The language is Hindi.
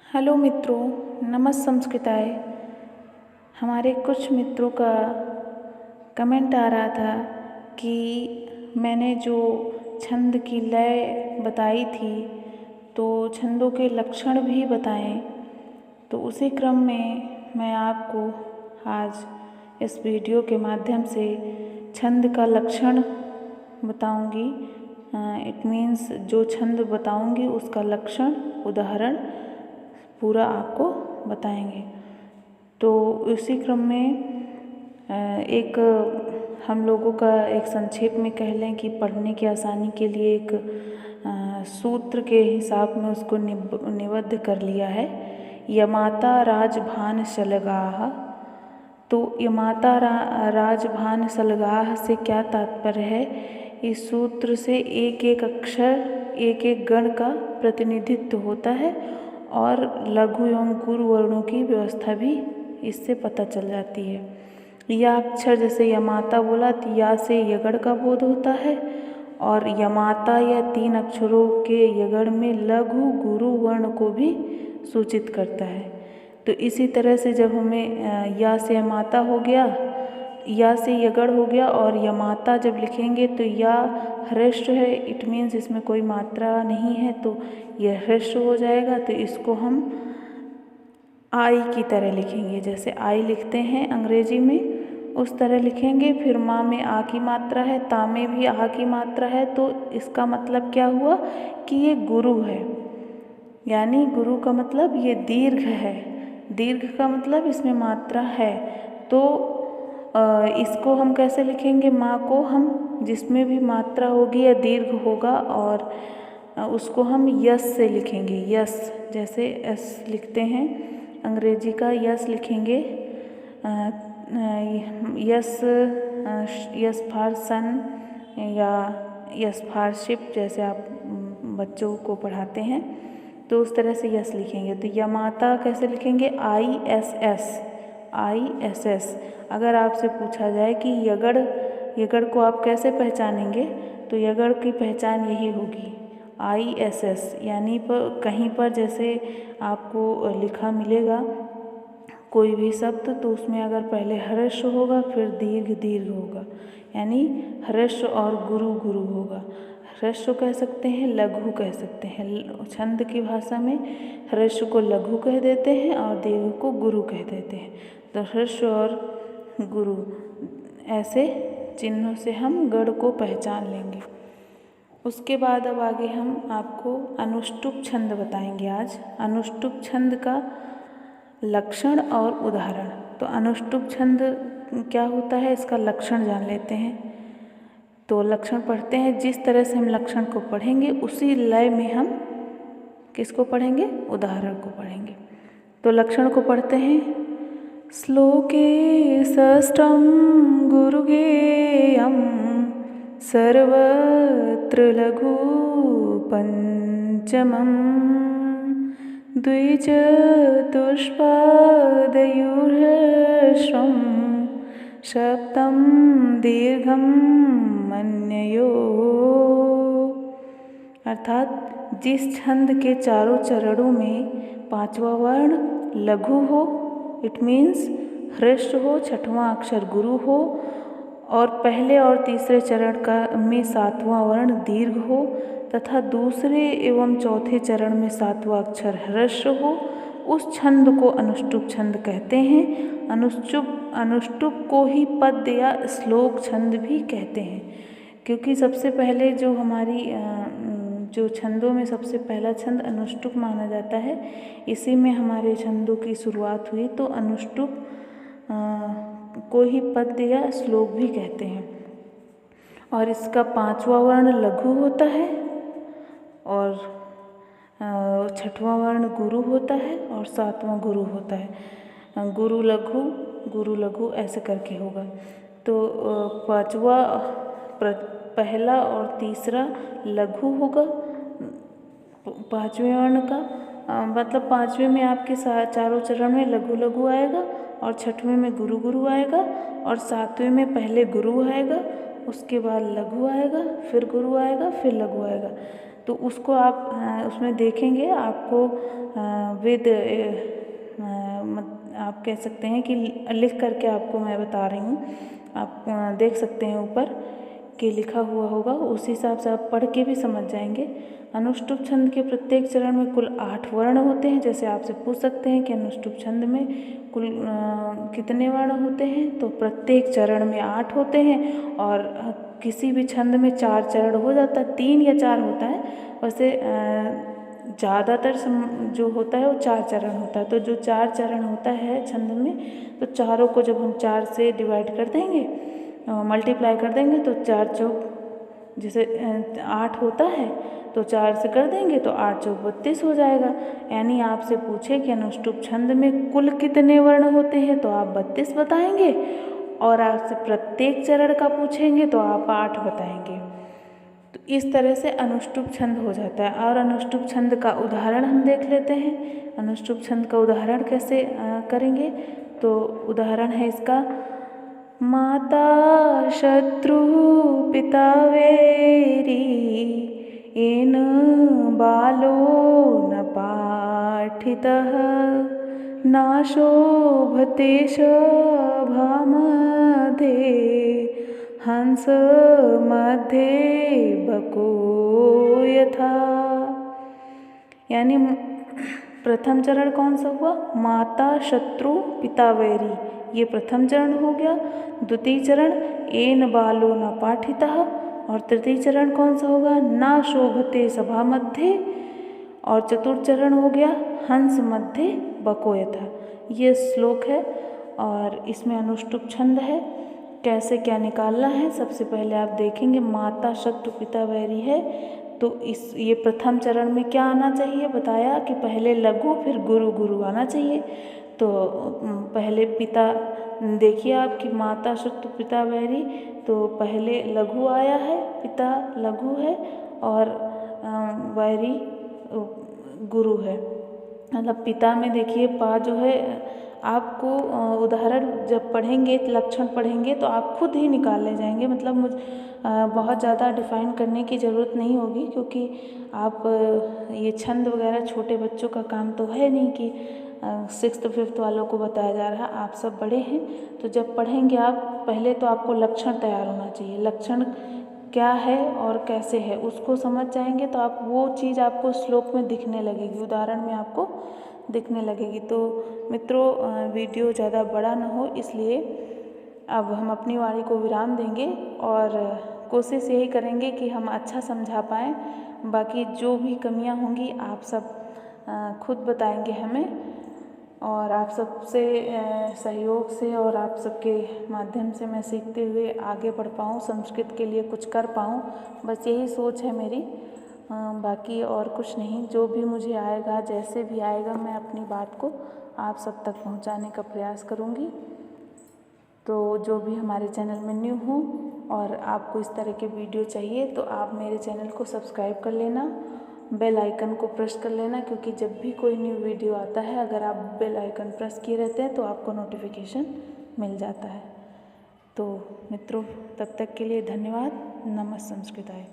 हेलो मित्रों, नमस् संस्कृताय। हमारे कुछ मित्रों का कमेंट आ रहा था कि मैंने जो छंद की लय बताई थी तो छंदों के लक्षण भी बताएं। तो उसी क्रम में मैं आपको आज इस वीडियो के माध्यम से छंद का लक्षण बताऊंगी। इट मीन्स जो छंद बताऊंगी उसका लक्षण, उदाहरण पूरा आपको बताएंगे। तो उसी क्रम में एक हम लोगों का एक संक्षेप में कह लें कि पढ़ने की आसानी के लिए एक सूत्र के हिसाब में उसको निबद्ध कर लिया है। यमाता राजभान शलगाह। तो यमाता राजभान शलगाह से क्या तात्पर्य है? इस सूत्र से एक एक अक्षर, एक एक गण का प्रतिनिधित्व होता है और लघु एवं गुरु वर्णों की व्यवस्था भी इससे पता चल जाती है। या अक्षर जैसे यमाता बोला तो या से यगड़ का बोध होता है और यमाता या 3 अक्षरों के यगड़ में लघु गुरु वर्ण को भी सूचित करता है। तो इसी तरह से जब हमें या से यमाता हो गया, या से यगड़ हो गया और यमाता जब लिखेंगे तो या ह्रस्व है, इट मीन्स इसमें कोई मात्रा नहीं है तो यह ह्रस्व हो जाएगा। तो इसको हम आई की तरह लिखेंगे, जैसे आई लिखते हैं अंग्रेजी में उस तरह लिखेंगे। फिर माँ में आ की मात्रा है, ता में भी आ की मात्रा है, तो इसका मतलब क्या हुआ कि ये गुरु है। यानी गुरु का मतलब ये दीर्घ है। दीर्घ का मतलब इसमें मात्रा है। तो इसको हम कैसे लिखेंगे? माँ को हम जिसमें भी मात्रा होगी या दीर्घ होगा और उसको हम यस से लिखेंगे। यस, जैसे एस लिखते हैं अंग्रेजी का यस लिखेंगे। यस, यस फॉर सन या यस फॉर शिप, जैसे आप बच्चों को पढ़ाते हैं तो उस तरह से यस लिखेंगे। तो यमाता कैसे लिखेंगे? I S S, I S S. अगर आपसे पूछा जाए कि यगड़ को आप कैसे पहचानेंगे, तो यगड़ की पहचान यही होगी, आई एस एस। यानी पर कहीं पर जैसे आपको लिखा मिलेगा कोई भी शब्द, तो उसमें अगर पहले ह्रस्व होगा फिर दीर्घ होगा, यानी ह्रस्व और गुरु होगा। ह्रस्व कह सकते हैं, लघु कह सकते हैं। छंद की भाषा में ह्रस्व को लघु कह देते हैं और दीर्घ को गुरु कह देते हैं। तो ह्रस्व और गुरु ऐसे चिन्हों से हम गढ़ को पहचान लेंगे। उसके बाद अब आगे हम आपको अनुष्टुप छंद बताएंगे आज। अनुष्टुप छंद का लक्षण और उदाहरण। तो अनुष्टुप छंद क्या होता है, इसका लक्षण जान लेते हैं। तो लक्षण पढ़ते हैं। जिस तरह से हम लक्षण को पढ़ेंगे उसी लय में हम किसको पढ़ेंगे? उदाहरण को पढ़ेंगे। तो लक्षण को पढ़ते हैं। श्लोके षष्ठं गुरुगेयं सर्वत्र लघु पंचमं द्विचतुष्पादयुर्ह्रस्वं सप्तं दीर्घं मन्ययो। अर्थात जिस छंद के चारों चरणों में 5वां वर्ण लघु हो, इट मीन्स ह्रस्व हो, 6वां अक्षर गुरु हो और पहले और तीसरे चरण का में 7वां वर्ण दीर्घ हो तथा दूसरे एवं चौथे चरण में 7वां अक्षर ह्रस्व हो, उस छंद को अनुष्टुप छंद कहते हैं। अनुष्टुप को ही पद्य या श्लोक छंद भी कहते हैं, क्योंकि सबसे पहले जो हमारी जो छंदों में सबसे पहला छंद अनुष्टुप माना जाता है, इसी में हमारे छंदों की शुरुआत हुई। तो अनुष्टुप को ही पद्य या श्लोक भी कहते हैं। और इसका 5वां वर्ण लघु होता है और 6वां वर्ण गुरु होता है और 7वां गुरु होता है। गुरु लघु ऐसे करके होगा। तो 5वां पहला और तीसरा लघु होगा 5वें वर्ण का, मतलब 5वें में आपके चारों चरण में लघु आएगा और 6वें में गुरु आएगा और 7वें में पहले गुरु आएगा, उसके बाद लघु आएगा, फिर गुरु आएगा, फिर लघु आएगा। तो उसको आप उसमें देखेंगे आपको विद आप कह सकते हैं कि लिख करके आपको मैं बता रही हूँ, आप देख सकते हैं ऊपर कि लिखा हुआ होगा, उस हिसाब से आप पढ़ के भी समझ जाएंगे। अनुष्टुप छंद के प्रत्येक चरण में कुल 8 वर्ण होते हैं। जैसे आपसे पूछ सकते हैं कि अनुष्टुप छंद में कुल कितने वर्ण होते हैं, तो प्रत्येक चरण में 8 होते हैं और किसी भी छंद में 4 चरण हो जाता है, 3 या 4 होता है। वैसे ज़्यादातर जो होता है वो 4 चरण होता है। तो जो 4 चरण होता है छंद में, तो चारों को जब हम 4 से डिवाइड कर देंगे, मल्टीप्लाई कर देंगे, तो 4 चौक जैसे 8 होता है तो 4 से कर देंगे तो 8 चौक 32 हो जाएगा। यानी आपसे पूछे कि अनुष्टुप छंद में कुल कितने वर्ण होते हैं तो आप 32 बताएंगे, और आपसे प्रत्येक चरण का पूछेंगे तो आप 8 बताएंगे। तो इस तरह से अनुष्टुप छंद हो जाता है। और अनुष्टुप छंद का उदाहरण हम देख लेते हैं। अनुष्टुप छंद का उदाहरण कैसे करेंगे, तो उदाहरण है इसका, माता शत्रु पिता वैरी, येन बालो न पाठितः, नाशोभते सभामध्ये, हंस मध्ये बको यथा। यानी प्रथम चरण कौन सा हुआ, माता शत्रु पिता वैरी, ये प्रथम चरण हो गया। द्वितीय चरण येन बालो न पाठितः, और तृतीय चरण कौन सा होगा, ना शोभते सभा मध्य, और चतुर्थ चरण हो गया हंस मध्य बको यथा। ये श्लोक है और इसमें अनुष्टुप छंद है। कैसे क्या निकालना है, सबसे पहले आप देखेंगे माता शत्रु पिता वैरी है, तो ये प्रथम चरण में क्या आना चाहिए, बताया कि पहले लघु फिर गुरु गुरु आना चाहिए। तो पहले पिता देखिए आप कि माता शत्रु पिता वैरी, तो पहले लघु आया है, पिता लघु है और वैरी गुरु है। मतलब पिता में देखिए पा जो है, आपको उदाहरण जब पढ़ेंगे, लक्षण पढ़ेंगे तो आप खुद ही निकाल ले जाएंगे। मतलब बहुत ज़्यादा डिफाइन करने की ज़रूरत नहीं होगी, क्योंकि आप ये छंद वगैरह छोटे बच्चों का काम तो है नहीं कि 6th 5th वालों को बताया जा रहा है। आप सब बड़े हैं, तो जब पढ़ेंगे आप, पहले तो आपको लक्षण तैयार होना चाहिए। लक्षण क्या है और कैसे है उसको समझ जाएंगे तो आप वो चीज़ आपको श्लोक में दिखने लगेगी, उदाहरण में आपको दिखने लगेगी। तो मित्रों, वीडियो ज़्यादा बड़ा ना हो, इसलिए अब हम अपनी वाणी को विराम देंगे और कोशिश यही करेंगे कि हम अच्छा समझा पाएँ। बाकी जो भी कमियां होंगी आप सब खुद बताएंगे हमें, और आप सबसे सहयोग से और आप सबके माध्यम से मैं सीखते हुए आगे बढ़ पाऊँ, संस्कृत के लिए कुछ कर पाऊँ, बस यही सोच है मेरी। बाकी और कुछ नहीं, जो भी मुझे आएगा, जैसे भी आएगा, मैं अपनी बात को आप सब तक पहुंचाने का प्रयास करूंगी। तो जो भी हमारे चैनल में न्यू हो और आपको इस तरह के वीडियो चाहिए तो आप मेरे चैनल को सब्सक्राइब कर लेना, बेल आइकन को प्रेस कर लेना, क्योंकि जब भी कोई न्यू वीडियो आता है, अगर आप बेल आइकन प्रेस किए रहते हैं तो आपको नोटिफिकेशन मिल जाता है। तो मित्रों, तब तक के लिए धन्यवाद। नमः संस्कृताय।